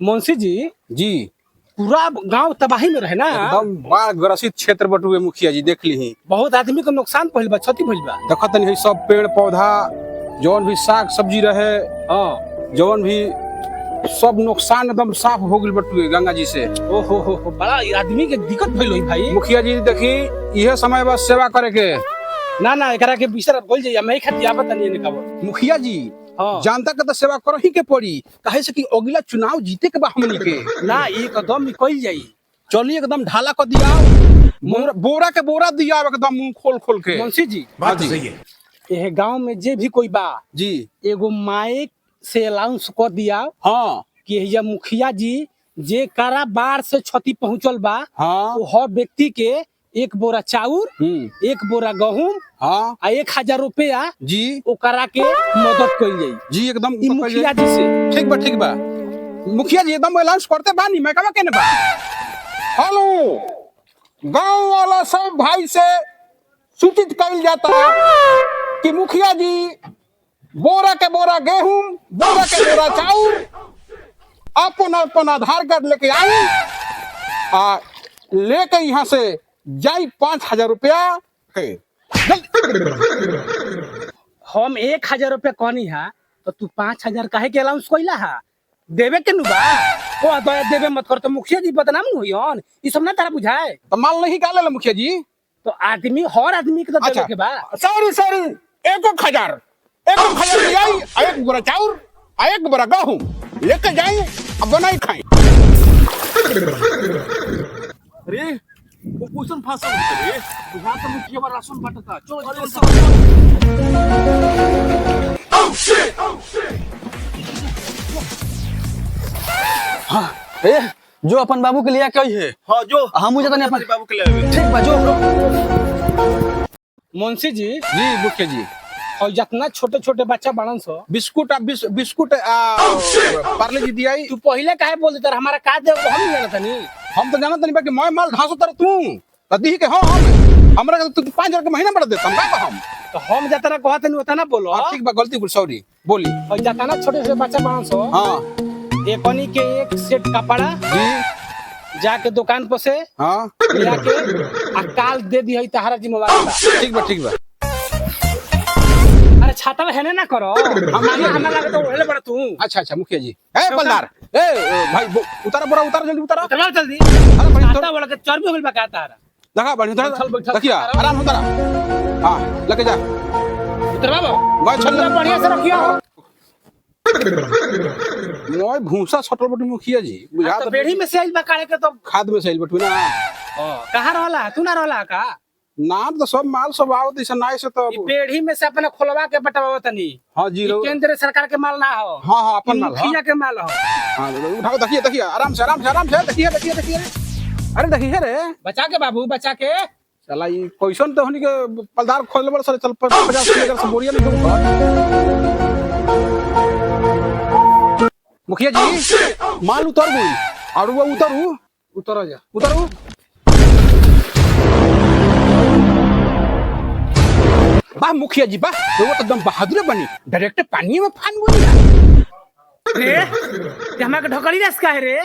मुंशी जी जी पूरा गांव तबाही में रहे ना। एकदम बाढ़ ग्रसित क्षेत्र बटुए मुखिया जी, देख ली बहुत आदमी को नुकसान पहुंचल बा, क्षति पहुंचल बा। देखत नहीं सब पेड़ पौधा जौन भी साग सब्जी रहे हाँ जौन भी सब नुकसान एकदम साफ हो गई बटुए गंगा जी से। हो बड़ा आदमी के दिक्कत भइल होई भाई। मुखिया जी देखी यह समय बस सेवा करे के। ना एकरा के बिसर बोल जाइए, मैं खाती आवत नहीं निकाव। मुखिया जी हाँ। जनता के तो सेवा करो ही के पड़ी, काहे से कि अगला चुनाव जीते के बा हमनी के ना एकदम निकल जाई। चलिए एकदम ढाला कर दिया, बोरा के बोरा दिया एकदम मुंह खोल खोल के। मुंशी जी बात सही है। यह गांव में जे भी कोई बा जी एगो माइक से अनाउंस कर दिया हाँ कि यह मुखिया जी जे कारा बाढ़ से क्षति पहुंचल बा, हाँ वो हर व्यक्ति के 1 बोरा चाउर, 1 बोरा गहूम हाँ आ 1000 रुपया जी ओकरा के मदद कइल जाई। जी एकदम ई मुखिया जी से ठीक बा मुखिया जी एकदम अनाउंस करते बानी मैं कहवा केने बा। हेलो गांव वाला सब भाई से सूचित कइल जाता कि मुखिया जी बोरा के बोरा गेहूं, बोरा के बोरा चाउर अपन आधार कार्ड लेके आई आ लेके यहाँ से जाई 5000 रुपया है। हम 1000 रुपया कहनी है तो तू 5000 काहे के अलाउंस कइला है? देवे के नु बा ओ दया देवे मत कर तो मुखिया जी बदनाम न होइयन। ई सब ना तारा बुझाए तो माल नहीं गाले मुखिया जी। तो आदमी हर आदमी के तो देवे के बा। सॉरी 1000 ले आई, 1 बोरा चाउर, 1 बोरा गेहूं लेके जाई अब बनाई खाई। अरे वो क्वेश्चन फांसा रे बुझा तो मुखिया बा राशन बांटता। चल हाँ ए जो अपन बाबू के लिए कही है। हां जो हम मुझे तो नहीं अपन बाबू के लिए ठीक बा जो। मुंशी जी जी मुखिया जी और जितना छोटे छोटे बच्चा बड़न सो बिस्कुट पार्ले जी दिया। तू पहले काहे बोल देता हमारा का दे हम नहीं जानत नहीं। हम तो जानत नहीं बा कि मैं माल ढासो तर तू तदी के। हाँ हमरा के तू 5000 के महीना बढ़ देता हम तो हम जतना कहत नहीं उतना बोलो। हाँ ठीक बा गलती बोल सॉरी बोली। और जितना छोटे छोटे बच्चा बड़न सो हाँ एकनी के 1 सेट कपड़ा जी जाके दुकान पर से हाँ लिया के आ काल दे दी है तहरा जिम्मेवारी बा। ठीक बा अरे छाता है ना करो हमरा लगे तो ओले बड़ तू। अच्छा मुखिया जी ए बलदार ए भाई उतारा बोरा उतारा जल्दी उतारा चलो जल्दी अरे भाई छाता वाला के चर्बी हो गइल बा का तारा। देखा बढ़िया बैठल। देखिया आराम उतारा। हाँ लेके जा उतरवाबो मैं छल बढ़िया से रखियो। मोय भूसा छटल बटी मुखिया जी बुझा तो बेड़ी में से आइल बा काहे के तो खाद में सैल बटू ना। कहां रहला तू ना रहला का? नाम तो सब माल सब आओ दिस नाय से तो ई बेड़ी में से अपने खोलवा के बटवाओ तनी। हाँ जी ई केंद्र सरकार के माल ना हो। हाँ अपन माल मुखिया के माल हो। हाँ उठाओ देखिए आराम से देखिए अरे देखिए रे बचा के बाबू बचा के। चला ये क्वेश्चन तो होनी के पलदार खोल बड़ सर चल 50 लीटर से बोरिया नहीं दूंगा। मुखिया जी माल उतर गई और वो उतर जा उतरू बा मुखिया जी बा वो तो एकदम बहादुर बनी डायरेक्ट पानी में फान बोली रे ते हमरा के ढकड़ी रस का है रे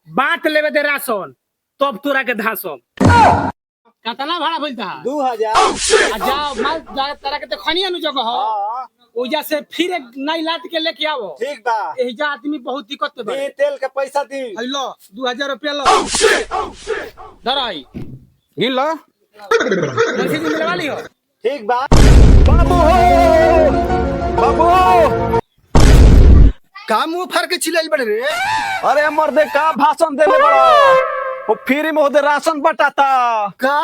बांट लेवे दे राशन तब तोरा के धासम। कितना भाड़ा बोलता है? 2000 आ जाओ माल जा तारा के तो खनिया नु जगह हो। ओजा से फिर एक नई लात के लेके आओ। ठीक बा एजा आदमी बहुत दिक्कत बा। दी तेल के पैसा दी। लो 2000 रुपया लो धराई गिन लो मुंशी जी मिलवा लियो। ठीक बा बाबू का मुंह फाड़ के चिल्लाइल बड़े रे? अरे मर्दे का भाषण देले बड़ा वो फ्री में होदे राशन बटाता का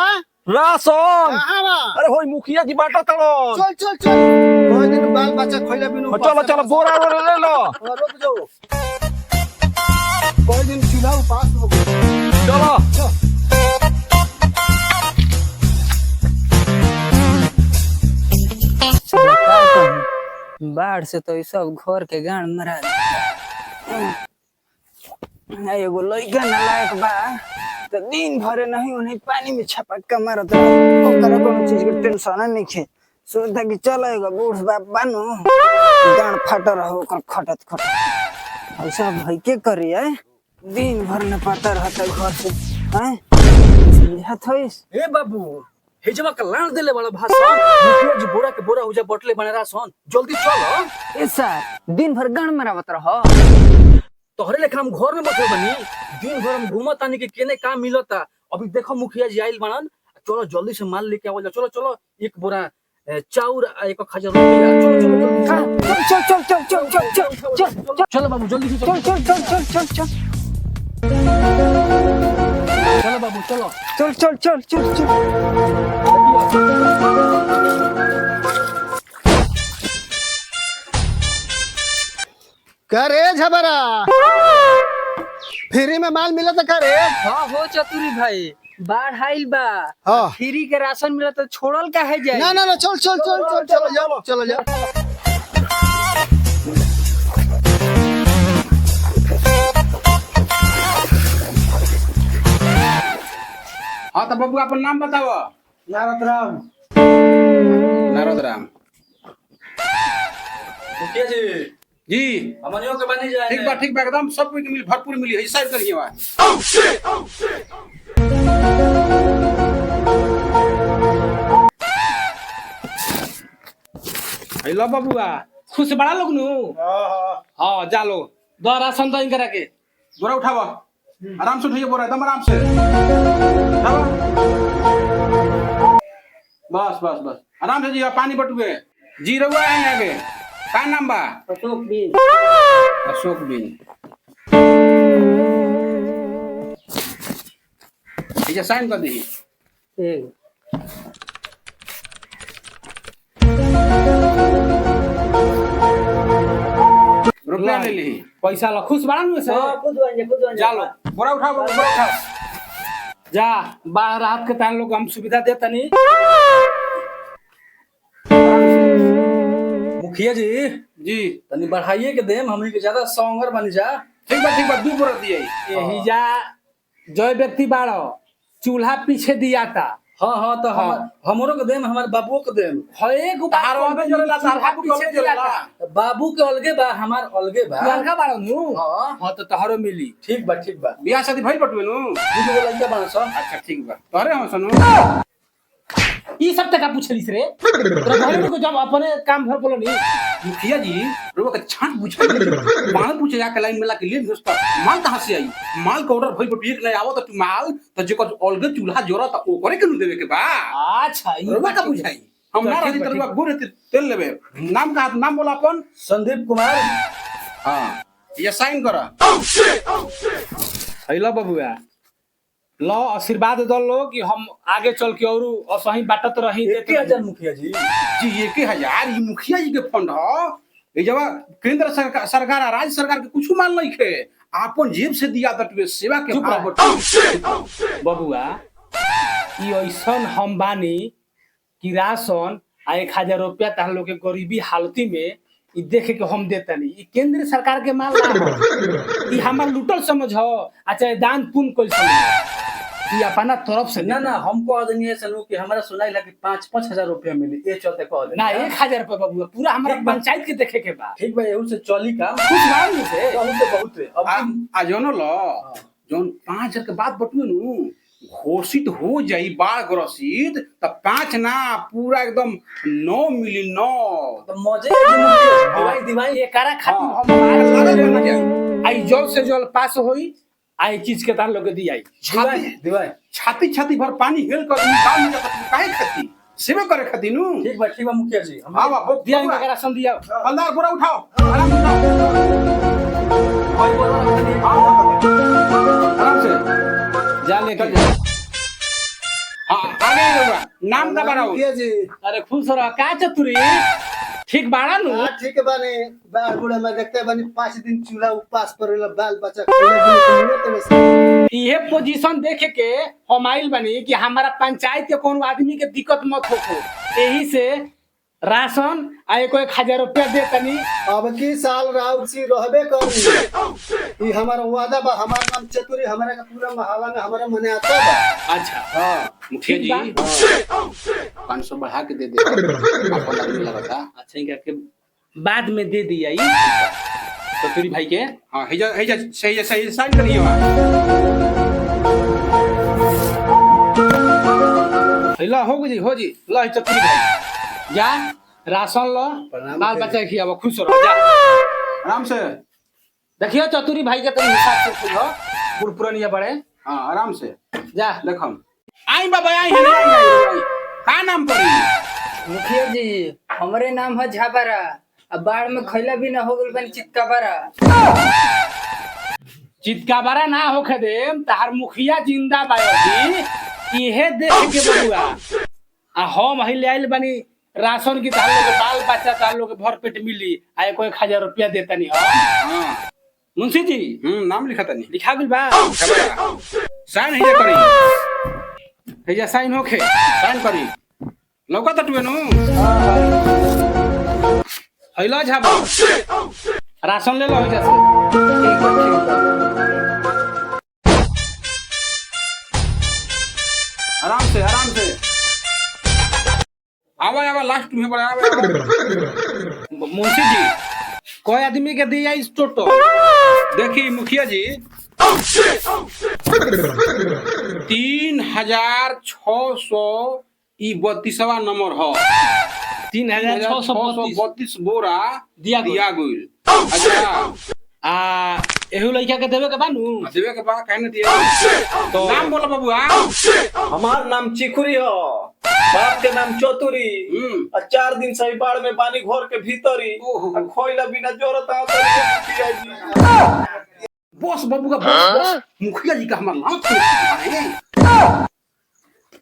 राशन। कहां बा? अरे होई मुखिया जी बाटा तलो। चल कोई दिन बाल बच्चा खइला बिनु चलो बोरा ले लो। रुक जाओ कोई दिन चुनाव पास हो गया। चलो बाढ़ से तो सब घर के गांड मरा एगो लइका नालायक बा तो दिन भरे नहीं उन्हें पानी में छपक्का मारत ओकरा कोनो चीज के टेंशन नहीं खे। सोचता कि चल एगो बूढ़ बाप बानो गांड फाट रहो ओकर खटत ऐसा भाई के करी है दिन भर न पता रहता घर से हैं समझत होइस। ए बाबू हेजवा का लान देले वाला भाषण मुखिया जी बोरा के बोरा हो जा बटले बने रासन जल्दी चल। ए सर दिन भर गान मरावत रह तोहरे लेखा हम घर में मतलब बनी दिन भर हम घूमत तानी के केने काम मिलता। अभी देखो मुखिया जी आइल बनन चलो जल्दी से माल लेके आवल जा। चलो चलो एक बोरा चाउर एक खजर रुपया चलो चलो चल चल चल चल चल चल चल चल चलो बाबू जल्दी से चल चल चल चल चल चल चलो बाबू चलो चल चल चल चल चल करे झबरा फ्री में माल मिला था करे। हाँ हो चतुरी भाई बाढ़ आइल बा हाँ। फ्री के राशन मिला तो छोड़ल काहे जाए। ना ना ना चल चल चल चल चलो जाओ चलो जाओ। हाँ तो बाबू अपन नाम बताओ। नारदराम। नारद राम। मुखिया जी जी हमनियों के बनी जाए ठीक बा एकदम सब कुछ मिल भरपूर मिली है साइड करिए वहाँ। हेलो बबुआ खुश बड़ा लोग नु। हाँ जा लो दो राशन दो इनकरा के। बोरा उठावा आराम से उठाइए बोरा एकदम आराम से उठावा। बस बस बस आराम से जी पानी बटुए जी रहुआ है आगे का नाम बा अशोक बिन ये साइन कर दी। रुपया ले ली पैसा लो खुश बड़ा नु से। जा लो बोरा उठाओ बोरा उठाओ। जा बाहर रात के तान लोग हम सुविधा देता नहीं। मुखिया जी जी तनी बढ़ाइए के देम हमनी के ज्यादा सौंगर बन जा। ठीक बा दू बोरा दिए। यही जा जो व्यक्ति बाड़ो चूल्हा पीछे दिया था। हाँ हाँ तो हम हमरो के देम हमारे बाबुओ के देम। हरे तारो अबे जरेला तारहा को अबे जरेला। बाबू के अलगे बा हमार अलगे बा। लड़का बाड़ो नु। हाँ हाँ तो तहरो मिली। ठीक बा बियाह शादी भइल बटुए नु। दू गो लइका बना सन। अच्छा ठीक बा तोरे हम सुनो ई सब तक पूछलिस रे तोरा घर को जब अपने काम भर बोलो नहीं। मुखिया जी रोवा के छांट पूछे बाण पूछे जाके लाइन में ला के लिए दोस्त माल कहां से आई माल का ऑर्डर भइल बटुए नहीं आवत तू माल त जेको अलगे चूल्हा जोरा त ओ करे के नु देवे के बा। अच्छा ई रोवा का बुझाई हम ना रही त रोवा गुड़ तेल लेबे। नाम का नाम बोला अपन संदीप कुमार। हां ये साइन करा। हेलो बबुआ लो आशीर्वाद दो लो कि हम आगे चल के और असही बाटत रही। 1000 मुखिया जी जी 1000 ये मुखिया जी के फंड ह। ये जब केंद्र सरकार आ राज्य सरकार के कुछ माल नहीं खे आपन जेब से दिया तटवे सेवा के भाव बटुए। बबुआ ई ऐसन हम बानी कि राशन आ 1000 रुपया तार लोग के गरीबी हालती में ई देखे के हम देतनी। ई केंद्र सरकार के माल ना हो। ई हमार लूटल समझ हो अच्छा दान पुण्य कोई समझ ई अपना तरफ से ना ना हम कह देनी है सनु कि हमारा सुनाई लगी 5-5 हजार रुपया मिली ये चलते कह देनी ना 1000 रुपया बबुआ पूरा हमारा पंचायत के देखे के बा। ठीक बा एहू से चली काम कुछ मांग से बहुत अब आ जोनो लो जोन 5000 के बाद बटुए नु घोषित हो जाई बाढ़ ग्रसित तब 5 ना पूरा एकदम 9 मिली 9 तो मजे दिवाई दिवाई एकरा खातिर हम आई जल्द से जल्द पास होई आई चीज के तार लोग दी आई। दिवाई छाती भर पानी हेल कर निकाल में जाता काहे खाती सेवा करे खाती नु। ठीक बा मुखिया जी हम हां बा दिया इनका राशन दिया। बंदार पूरा उठाओ आराम से आराम से जा लेके हां आगे रहुआ नाम का बनाओ। मुखिया जी अरे खुश रह का चतुरी ठीक बाड़ा नु। हाँ ठीक है बाने बाल बूढ़ा में देखते बानी 5 दिन चूल्हा उपवास करेला बाल बच्चा खाने ये पोजीशन देखे के हम आइल बनी कि हमारा पंचायत के कोनो आदमी के दिक्कत मत हो। यही से राशन आ 1000 रुपया दे तनी। अब की साल राउत सी रहबे करी। ई हमारा वादा बा हमारा नाम चतुरी हमारा का पूरा मोहल्ला में हमारा मने आता बा। अच्छा हां मुखिया जी 500 बढ़ा के दे दे अपन आदमी लगाता। अच्छा इनका के बाद में दे दिया ई चतुरी भाई के हाँ हेजा सही सही साइन करिए वहाँ ला हो जी ला चतुरी भाई जा राशन लो बाल बच्चा खियाबो खुश रहो जा आराम से। देखियो चतुरी भाई के तुम हिसाब से खियो बूढ़ पुरानिया बड़े हाँ आराम से जा देखम। आई बाबा आई है आई का नाम पड़ी? मुखिया जी हमरे नाम है झाबरा। अब बाढ़ में खैला भी ना हो गल बनी चितकाबरा। चितकाबरा ना होखे देम तार मुखिया जिंदा बायोजी इहे देख के बबुआ आ हम अहिले आइल बनी राशन की तार लोग बाल बच्चा तार लोग भर पेट मिली आ कोई 1000 रुपया देता नहीं हम। हाँ मुंशी जी नाम लिखा तनी लिखा गेल बा साइन हेजा करी हेजा साइन होखे साइन करी लौका तटवे नु हैला झाबा राशन ले लो हेजा से आराम से आवा लास्ट में बड़ा मुंशी जी कोई आदमी के दिया इस टोटो देखिए मुखिया जी 3600 ई 32वां नंबर हो 3632 बोरा दिया गइल। अच्छा आ एहू लइका के देवे के बानू देवे के बा कहने दिया तो नाम बोलो बाबूआ। हमार नाम चिखुरी हो, बाप के नाम चतुरी। 4 दिन से बाढ़ में पानी घर के भीतरी खोइला बिना जोरत बॉस बाबू का बॉस मुखिया जी का हमारा नाम सुन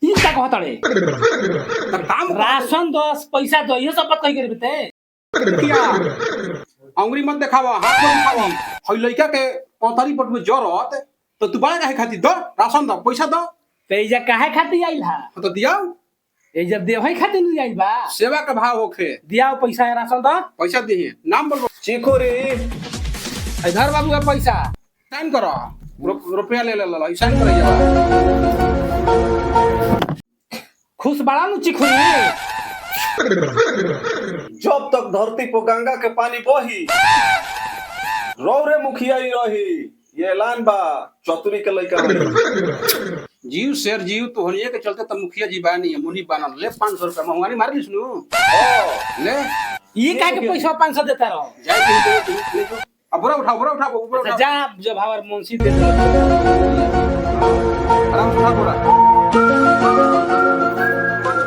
ई का कहता रे राशन 10 पैसा दो ये सब बात कहि के बेटे अंगुरी मत दिखावा हाथ मत दिखावा हई लइका के पौतारी पट में जरत तो तू बड़ा काहे खाती दो राशन दो पैसा दो ते इजा काहे खाती आइल हा तो दिया ए जब देवही खाती नहीं आइल बा सेवा का भाव होखे दियाओ पैसा राशन दो पैसा दिए नाम बोल चिखुरी। इधर बाबू का पैसा साइन करो रुपया ले ले साइन कर जा खुश बड़ा नु चिखुरी जब तक धरती पर गंगा के पानी बही रौरे मुखिया ही रही ये ऐलान बा चतुरी के लइका जीव शेर जीव तो होनिए के चलते त मुखिया जी बानी है मुनी बनल ले 500 रुपया मंगवानी मार लिस नु ले ई का के पैसा 500 देता रहो जाए के ले अब बुरा उठा जा जब हमार मुंशी दे दो आराम से उठा बुरा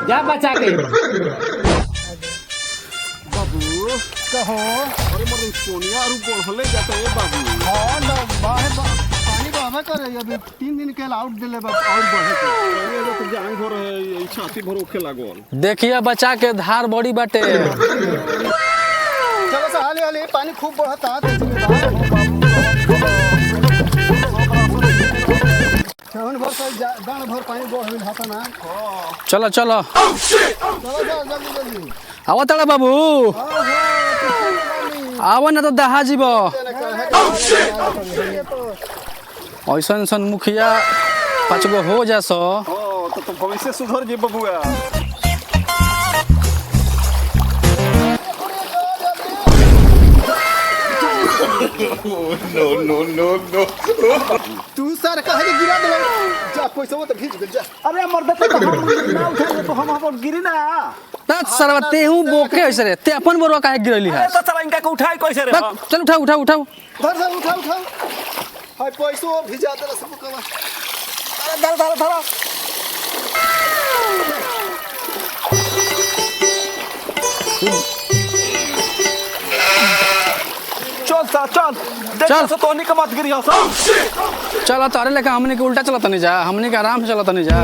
जा बचा के कहो अरे मर्द सोनिया और बोल जाते हैं बाबू। हाँ ना बाहर पानी बहावे करे अभी 3 दिन के आउट दिले बा और बढ़े के ये तो जान भर है छाती भर ओखे लागल। देखिए बचा के धार बड़ी बाटे चलो से हाली पानी खूब बहता छहन भर से दान भर पानी बह गइल हाथ ना चलो चलो चलो जल्दी आवा तड़ा बाबू आवा ना तो दहा जीव ऐसा मुखिया 5 गो हो जा सो तो भविष्य सुधर जे बबुआ। नो तू सर कहे के गिरा दे जा पैसा वो तो खींच गइल जा अरे मर्द तो हम ना उठा तो हम अपन गिरी ना। ना सरवा ते हूं बोके ऐसे रे ते अपन बोरवा काहे गिरली है तो चला इनका को उठाई कैसे रे हम? चल उठाओ धर उठा हाय पैसो भिजा दे सब कला अरे धर चल चल। तो तोनी का मत गिरी चल तारे लेके हमने के उल्टा चलत नहीं जा हमने के आराम से चलत नहीं जा